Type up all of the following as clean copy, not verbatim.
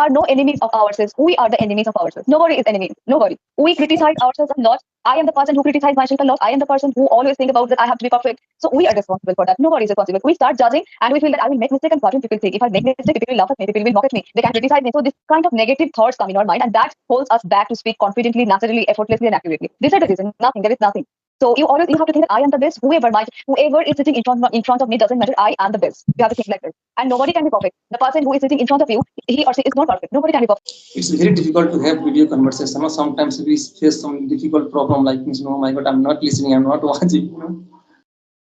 are no enemies of ourselves. We are the enemies of ourselves. Nobody is enemies. Nobody. We criticize ourselves a lot. I am the person who criticizes myself a lot. I am the person who always think about that I have to be perfect. So we are responsible for that. Nobody is responsible. We start judging and we feel that I will make mistake and what will people think? If I make mistake, people will laugh at me, people will mock at me, they can criticize me. So this kind of negative thoughts come in our mind and that holds us back to speak confidently, naturally, effortlessly, and accurately. These are the reasons. Nothing. There is nothing. So you have to think that I am the best. Whoever is sitting in front of me doesn't matter. I am the best. You have to think like this. And nobody can be perfect. The person who is sitting in front of you, he or she is not perfect. Nobody can be perfect. It's very difficult to have video conversation. Sometimes we face some difficult problem like, oh my God, I'm not listening, I'm not watching.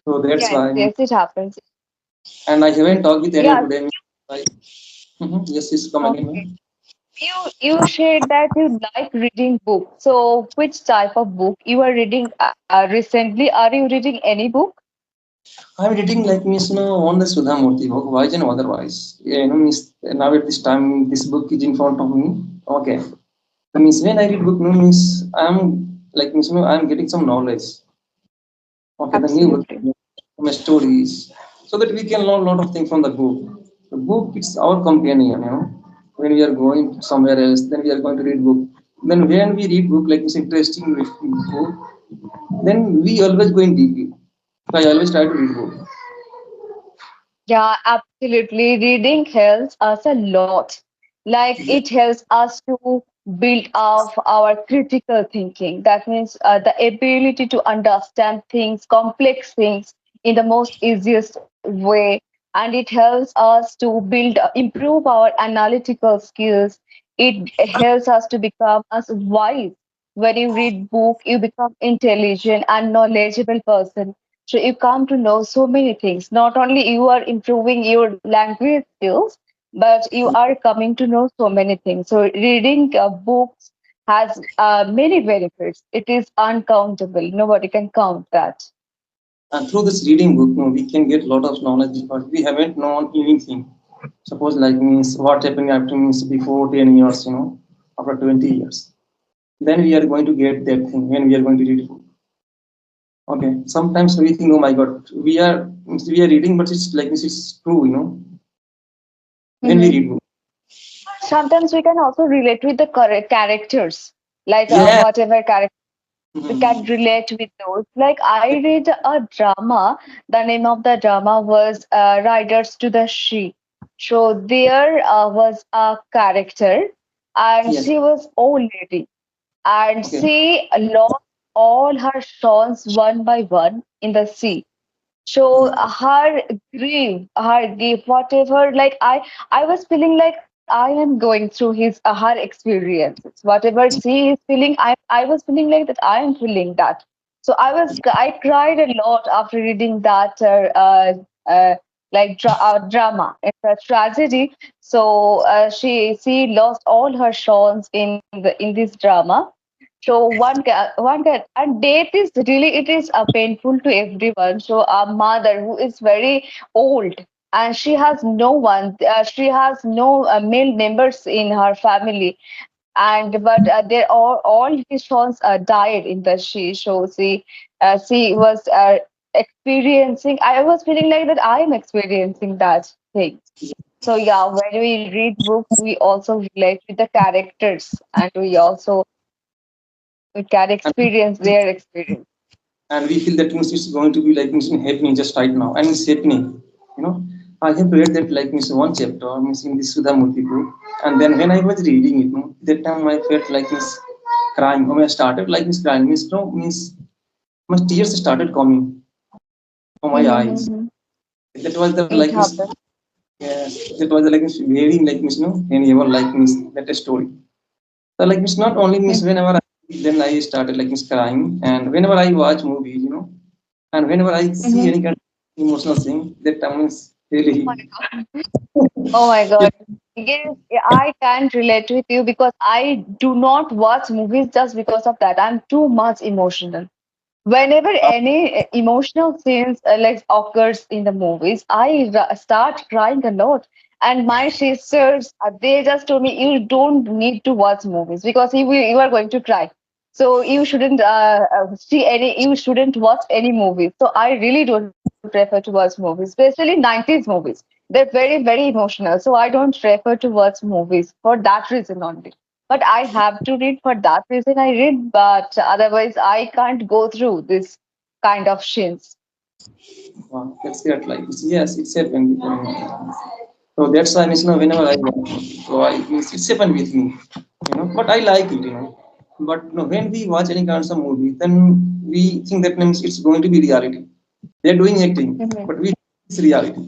So that's Yes, why. yes, it happens. And I haven't talked with anyone Yeah. today. Like, yes, yes, come again, Okay. ma'am. You shared that you like reading books. So which type of book you are reading recently? Are you reading any book? I'm reading like on the Sudha Murthy book, wise and otherwise. Yeah, now at this time this book is in front of me. Okay. That means when I read book, means I'm like I'm getting some knowledge. Okay, the new book, Absolutely. some stories, so that we can learn a lot of things from the book. The book it's our companion. When we are going somewhere else, then we are going to read book. Then when we read book, like it's interesting book, then we always go in deeply. So I always try to read book. Yeah, absolutely. Reading helps us a lot. Like it helps us to build up our critical thinking. That means the ability to understand things, complex things in the most easiest way. And it helps us to improve our analytical skills. It helps us to become as wise. When you read book, you become intelligent and knowledgeable person, so you come to know so many things. Not only you are improving your language skills, but you are coming to know so many things. So reading books has many benefits. It is uncountable. Nobody can count that. And through this reading book, we can get a lot of knowledge because we haven't known anything. Suppose like means what happened after means before 10 years, after 20 years. Then we are going to get that thing when we are going to read book. Okay. Sometimes we think, oh my God, we are reading, but it's like this is true. When we Mhm. read book. Sometimes we can also relate with the correct characters, like Yeah. whatever character we can Mhm. relate with those. Like I read a drama. The name of the drama was Riders to the Sea. So there was a character, and Yes. she was old lady, and Okay. she lost all her sons one by one in the sea. So her grief, whatever, like I was feeling like I am going through her experiences. Whatever she is feeling, I was feeling like that I am feeling that. So I cried a lot after reading that drama. It's a tragedy. So she lost all her sons in this drama. So and death is really, it is painful to everyone. So a mother who is very old and she has no one, she has no male members in her family, and but they all his sons died in the sea. So she was experiencing. I was feeling like that I am experiencing that thing. So yeah, when we read books, we also relate with the characters, and we can And, experience their experience. and we feel that means it's going to be like means happening just right now. And it's happening. You know, I have read that like means one chapter means in this Sudha Murthy book. And then when I was reading it, that time I felt like means crying. When I started like means crying, means no means my tears started coming from my eyes. Mm-hmm. That was the It like means happens. yes, that was the like means very like means and ever like means that story. So like it's not only means whenever then I started like means crying, and whenever I watch movies, and whenever I see Mm-hmm. any kind of emotional thing, that time is Oh my really God. Oh my God. Yes, I can relate with you because I do not watch movies just because of that. I'm too much emotional. Whenever any emotional scenes like occurs in the movies, start crying a lot. And my sisters, they just told me, you don't need to watch movies because you are going to cry. So you shouldn't you shouldn't watch any movies. So I really don't prefer to watch movies, especially 90s movies. They're very, very emotional. So I don't prefer to watch movies for that reason only. But I have to read for that reason I read, but otherwise I can't go through this kind of scenes. Wow, that's great. Like yes, it's happened before me. So that's why, means, whenever I watch, so I means it's happened with me, But I like it. But when we watch any kinds of movie, then we think that means it's going to be reality. They're doing acting, Mhm, but we it's reality.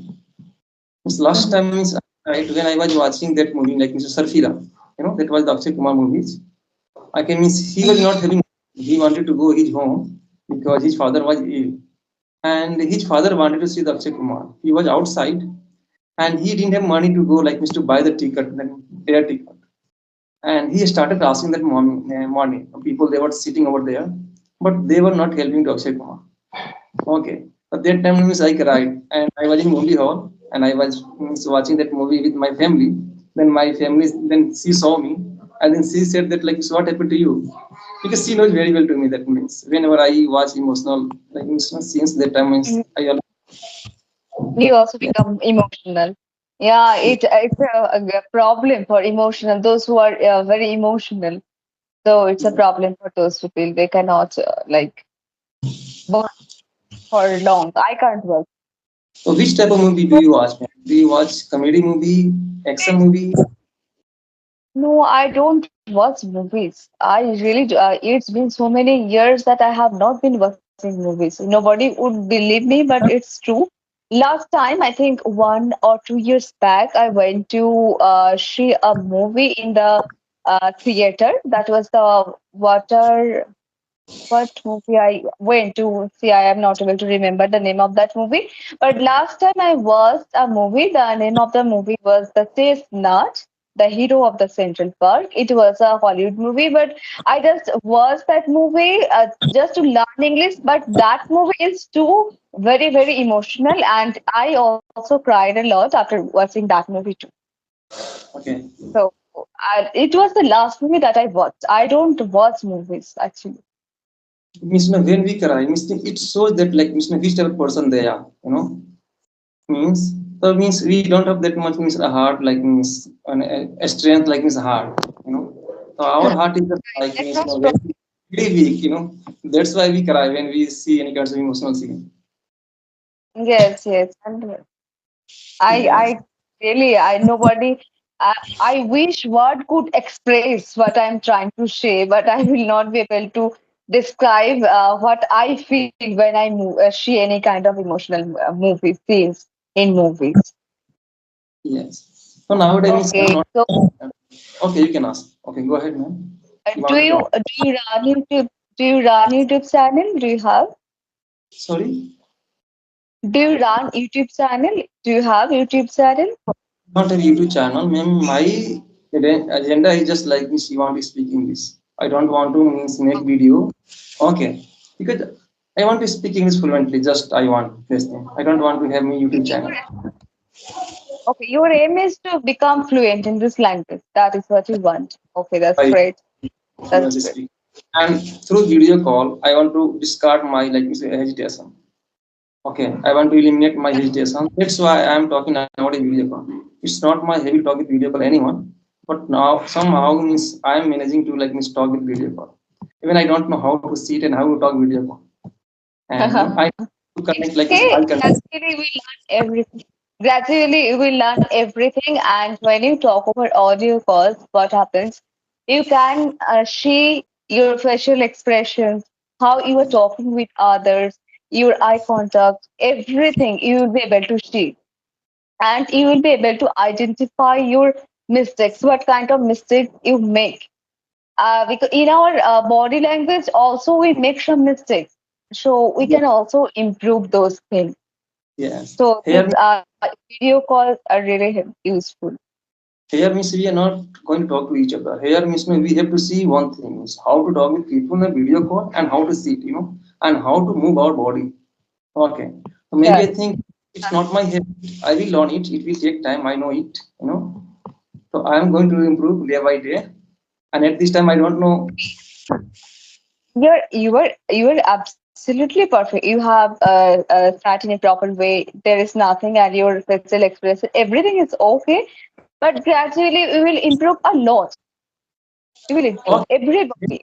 Means last mhm, time means right when I was watching that movie like Mr. Sarfila, that was the Akshay Kumar movies. I can means he was mhm, not having. He wanted to go his home because his father was ill, and his father wanted to see the Akshay Kumar. He was outside, and he didn't have money to go like means to buy the ticket, then air ticket. And he started asking that morning people they were sitting over there, but they were not helping to Akshay Kumar. Okay. At that time means I cried and I was in movie hall and I was means, watching that movie with my family. Then my family then she saw me and then she said that like so what happened to you? Because she knows very well to me that means whenever I watch emotional like emotional scenes that time means mhm. I always You also become emotional. Yeah, it's a problem for emotional. Those who are very emotional. So it's a problem for those people. They cannot work for long. I can't work. so which type of movie do you watch? Man? Do you watch comedy movie, action movie? No, I don't watch movies. I really do. It's been so many years that I have not been watching movies. Nobody would believe me, but it's true. Last time, I think 1 or 2 years back, I went to see a movie in the theater. That was the Water. What movie I went to see? I am not able to remember the name of that movie. But last time I watched a movie, the name of the movie was The Chestnut, the hero of the Central Park. It was a Hollywood movie, but I just watched that movie just to learn English. But that movie is too very, very emotional, and I also cried a lot after watching that movie too. Okay. So it was the last movie that I watched. I don't watch movies actually. Means when we cry, means it shows that like means which type of person they are, means so means we don't have that much means a heart like means a strength like means a heart, so our heart is just like That's means not strong. very, very weak, that's why we cry when we see any kinds of emotional scene. Yes, yes. And Yes, I really, I nobody. I wish word could express what I'm trying to say, but I will not be able to describe what I feel when I see any kind of emotional movie scenes in movies. yes. So nowadays means I'm Okay, not. so Okay, you can ask. Okay, go ahead, man. You do wanted to ask? you run YouTube? Do you run YouTube channel? Do you have? Sorry, Do you run YouTube channel? Do you have YouTube channel? not a YouTube channel, ma'am. My agenda is just like means you want to speak English. I don't want to means make video. Okay, because I want to speak English fluently. Just I want this thing. I don't want to have my YouTube channel. Okay, your aim is to become fluent in this language. That is what you want. Okay, that's I great. That's fluently great. speak. And through video call, I want to discard my like hesitation. Okay, I want to eliminate my hesitation. That's why I am talking nowadays video call. It's not my habit to talk with video call anyone, but now somehow means I am managing to like means talk with video call. Even I don't know how to sit and how to talk video call. And I to It's connect like this. okay. I'll connect. Gradually, we learn everything. Gradually, you will learn everything. And when you talk over audio calls, what happens? You can see your facial expressions, how you are talking with others, your eye contact, everything you will be able to see. And you will be able to identify your mistakes, what kind of mistakes you make. Because in our body language, also we make some mistakes. So we Yeah. can also improve those things. Yes. So Here this video calls are really useful. Here means we are not going to talk to each other. Here means we have to see one thing is how to talk with people in a video call and how to sit, and how to move our body. Okay. So maybe I Yes. think it's not my habit. I will learn it. It will take time. I know it. So I am going to improve day by day. And at this time, I don't know. You are absolutely Absolutely perfect. You have sat in a proper way. There is nothing, and your facial expression, everything is okay. But gradually, we will improve a lot. We will improve. Okay. Everybody,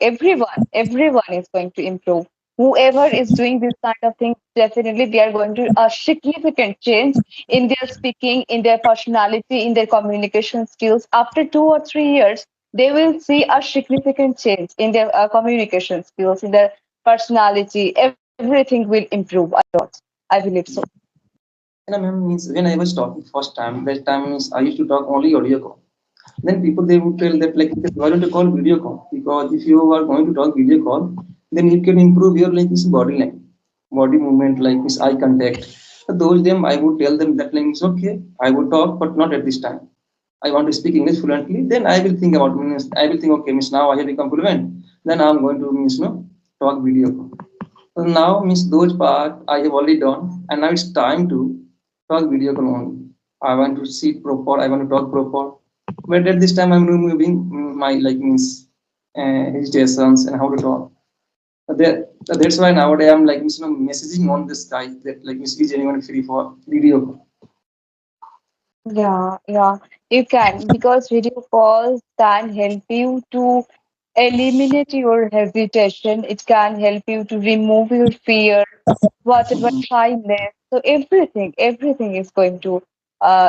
everyone is going to improve. Whoever is doing this kind of thing, definitely they are going to a significant change in their speaking, in their personality, in their communication skills. After 2 or 3 years, they will see a significant change in their communication skills, in their personality. Everything will improve a lot. I believe so. And I means when I was talking first time, that time means I used to talk only audio call. Then people they would tell that like why don't you call video call? Because if you are going to talk video call, then you can improve your like this body language, body movement, like this eye contact. So those them I would tell them that like it's okay, I would talk, but not at this time. I want to speak English fluently. Then I will think about means I will think okay, means now I have become fluent. Then I'm going to means talk video call. So now means those part I have already done, and now it's time to talk video call only. I want to sit proper. I want to talk proper. But at this time, I'm removing my like means hesitations and how to talk. That's why nowadays I'm like messaging on this guy that like is anyone free for video call? Yeah, yeah, you can because video calls can help you to eliminate your hesitation. It can help you to remove your fear, whatever Mhm. shyness. So everything is going to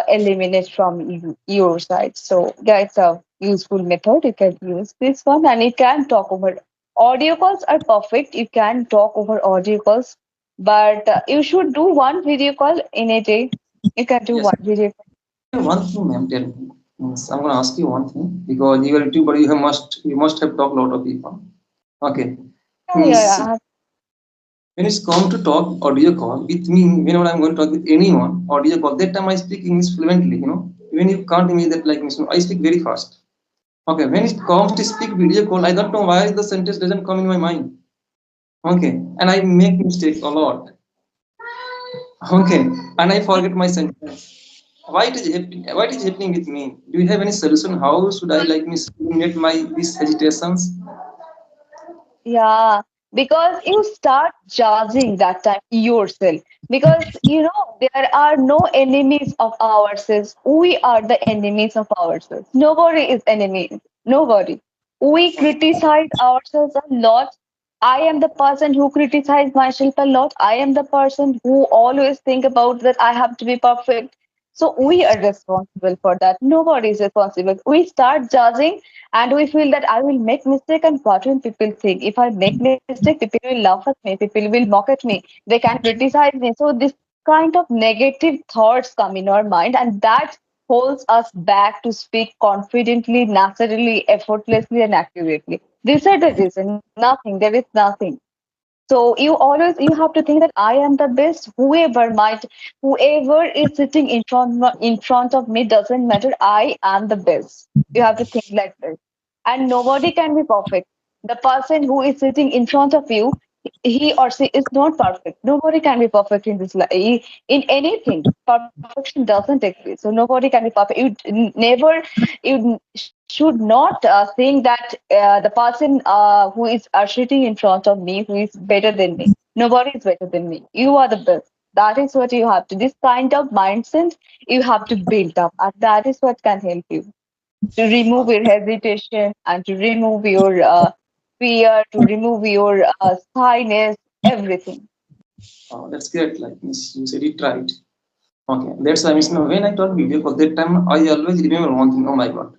eliminate from your side. So yeah, it's a useful method. You can use this one, and you can talk over. Audio calls are perfect. You can talk over audio calls, but you should do one video call in a day. You can do Yes. one video. One thing, ma'am, tell me. Means I'm gonna ask you one thing because you are a YouTuber. You must have talked a lot of people. Okay. Yeah, yeah, Means yeah. when it's come to talk audio call with me, whenever I'm going to talk with anyone, audio call, that time I speak English fluently. Even you can't imagine that like I speak very fast. Okay, when it comes to speak video call, I don't know why the sentence doesn't come in my mind. Okay, and I make mistakes a lot. Okay, and I forget my sentence. Why it is happening with me? Do you have any solution? How should I like eliminate my these hesitations? Yeah, because you start judging that time yourself. Because there are no enemies of ourselves. We are the enemies of ourselves. Nobody is enemy. Nobody. We criticize ourselves a lot. I am the person who criticize myself a lot. I am the person who always think about that I have to be perfect. So we are responsible for that. Nobody is responsible. We start judging and we feel that I will make mistake and what will people think? If I make mistake, people will laugh at me, people will mock at me, they can criticize me. So this kind of negative thoughts come in our mind, and that holds us back to speak confidently, naturally, effortlessly, and accurately. These are the reason. Nothing. There is nothing. So you have to think that I am the best. Whoever is sitting in front of me doesn't matter. I am the best. You have to think like this. And nobody can be perfect. The person who is sitting in front of you, he or she is not perfect. Nobody can be perfect in this life. In anything, perfection doesn't exist. So nobody can be perfect. You should not think that the person who is sitting in front of me who is better than me. Nobody is better than me. You are the best. That is what you have to. This kind of mindset you have to build up, and that is what can help you to remove your hesitation and to remove your fear, to remove your shyness, everything. That's great. Like you said it right. Okay, that's why when I talk video call, that time I always remember one thing. Oh my God,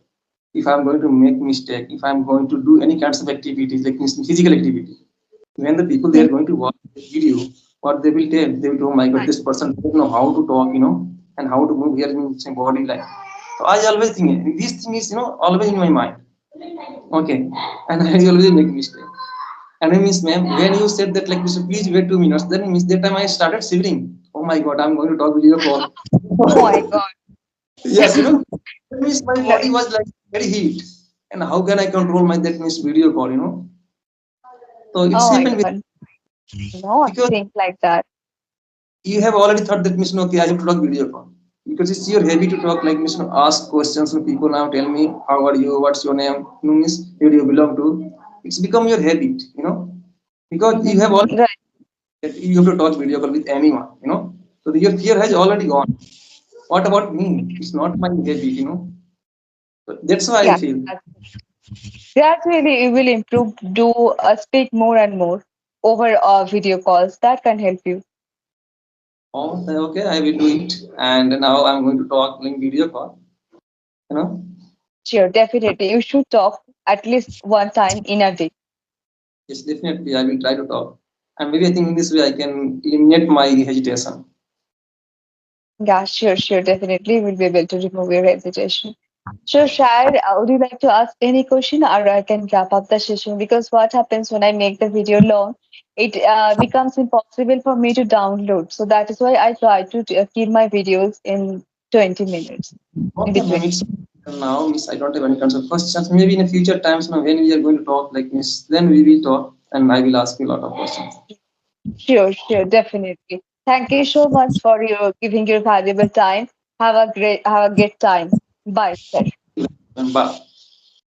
if I'm going to make mistake, if I'm going to do any kinds of activities like physical activity, when the people they are going to watch the video, what they will, oh my God, this person doesn't know how to talk, and how to move here in his body like. So I always think this thing is always in my mind. Okay, and I always make mistake. And then means, ma'am, when you said that like, please wait 2 minutes, then means that time I started shivering. Oh my God, I'm going to talk video call. Oh my God. Yes, that means my body was like very heat. And how can I control my that means video call? So it's Oh my happened with God. Not because think like that. you have already thought that means okay, I have to talk video call. Because it's your habit to talk like means ask questions to people now, tell me how are you, what's your name, means where do you belong to. It's become your habit. Because you have Mhm. already Right. That you have to talk video call with anyone, So your fear has already gone. What about me? It's not my habit. So that's why I Yeah, feel. that's gradually it will improve. Do speak more and more over video calls. That can help you. Oh, okay, I will do it. And now I'm going to talk in video call. You know, Sure, definitely. You should talk at least one time in a day. yes, definitely I will try to talk. And maybe I think in this way I can eliminate my hesitation. Yeah, sure, sure, definitely. We'll be able to remove your hesitation. Sure, Shahid, would you like to ask any question or I can wrap up the session? Because what happens when I make the video long, it becomes impossible for me to download. So that is why I try to keep my videos in 20 minutes in Okay, ma'am, between. it's now, miss. I don't have any concern. Questions. Maybe in the future times, now when we are going to talk, like miss, then we will talk, and I will ask you a lot of questions. Sure, sure, definitely. Thank you so much for your giving your valuable time. Have a great time. Bye, sir. And bye.